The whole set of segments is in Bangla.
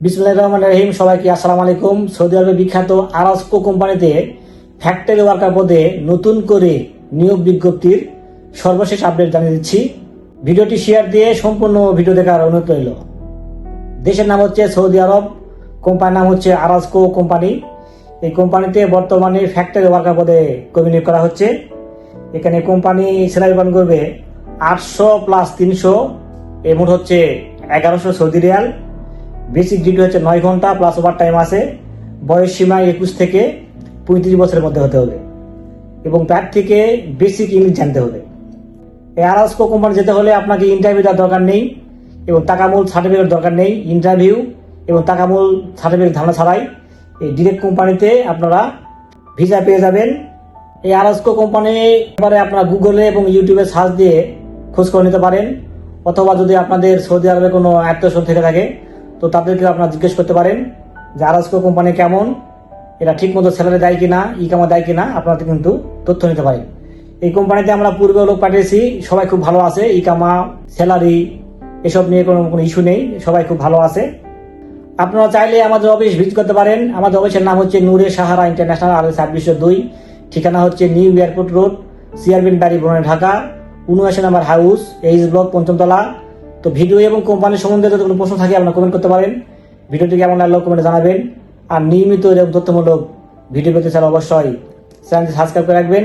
বিসমিল্লাহির রহমানির রহিম। সবাইকে আসসালামু আলাইকুম। সৌদি আরবের বিখ্যাত আরাসকো কোম্পানিতে ফ্যাক্টরি ওয়ার্কার পদে নতুন করে নিয়োগ বিজ্ঞপ্তির সর্বশেষ আপডেট জানিয়ে দিচ্ছি। ভিডিওটি শেয়ার দিয়ে সম্পূর্ণ ভিডিও দেখার অনুরোধ রইল। দেশের নাম হচ্ছে সৌদি আরব, কোম্পানির নাম হচ্ছে আরাসকো কোম্পানি। এই কোম্পানিতে বর্তমানে ফ্যাক্টরি ওয়ার্কার পদে কর্মী নিয়োগ করা হচ্ছে। এখানে কোম্পানি স্যালারি প্রদান করবে 800 প্লাস 300, এর মোট হচ্ছে 1100 সৌদি রিয়াল। বেসিক ডিউটি হচ্ছে 9 ঘন্টা প্লাস ওভার টাইম আছে। বয়স সীমা 21 থেকে 35 বছরের মধ্যে হতে হবে এবং তার থেকে বেসিক ইংলিশ জানতে হবে। এই আরাসকো কোম্পানি যেতে হলে আপনাকে ইন্টারভিউ দেওয়ার দরকার নেই এবং টাকামূল সার্টিফিকেট দরকার নেই। ইন্টারভিউ এবং টাকামূল সার্টিফিকেট ধারণা ছাড়াই এই ডিরেক্ট কোম্পানিতে আপনারা ভিসা পেয়ে যাবেন। এই আরাসকো কোম্পানি এবারে আপনারা গুগলে এবং ইউটিউবে সার্চ দিয়ে খোঁজ করে নিতে পারেন, অথবা যদি আপনাদের সৌদি আরবে কোনো আত্মীয়স্বজন থেকে থাকে তো তাদেরকে আপনারা জিজ্ঞেস করতে পারেন যে আরাসকো কোম্পানি কেমন, এরা ঠিক মতো স্যালারি দেয় কিনা, ইকামা দেয় কিনা, আপনারা কিন্তু তথ্য নিতে পারেন। এই কোম্পানিতে আমরা পূর্বে লোক পাঠিয়েছি, সবাই খুব ভালো আছে। ইকামা, স্যালারি এসব নিয়ে কোনো ইস্যু নেই, সবাই খুব ভালো আছে। আপনারা চাইলে আমাদের অফিস ভিজিট করতে পারেন। আমাদের অফিসের নাম হচ্ছে নূরে সাহারা ইন্টারন্যাশনাল আর 2, ঠিকানা হচ্ছে নিউ এয়ারপোর্ট রোড, সিআরবিন বাড়ি, বনানী, ঢাকা, 79 নম্বর হাউস, এইচ ব্লক, 5ম তলা। তো ভিডিও এবং কোম্পানির সম্বন্ধে যদি কোনো প্রশ্ন থাকে আপনারা কমেন্ট করতে পারেন। ভিডিওটি কেমন লাগলো কমেন্টে জানাবেন। আর নিয়মিত এরকম তথ্যমূলক ভিডিও পেতে চাইলে অবশ্যই চ্যানেলটি সাবস্ক্রাইব করে রাখবেন।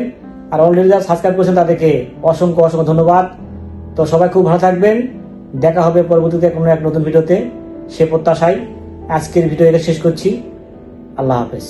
আর অলরেডি যারা সাবস্ক্রাইব করেছেন তাদেরকে অসংখ্য ধন্যবাদ। তো সবাই খুব ভালো থাকবেন। দেখা হবে পরবর্তীতে কোনো এক নতুন ভিডিওতে, সে প্রত্যাশায় আজকের ভিডিও এটা শেষ করছি। আল্লাহ হাফেজ।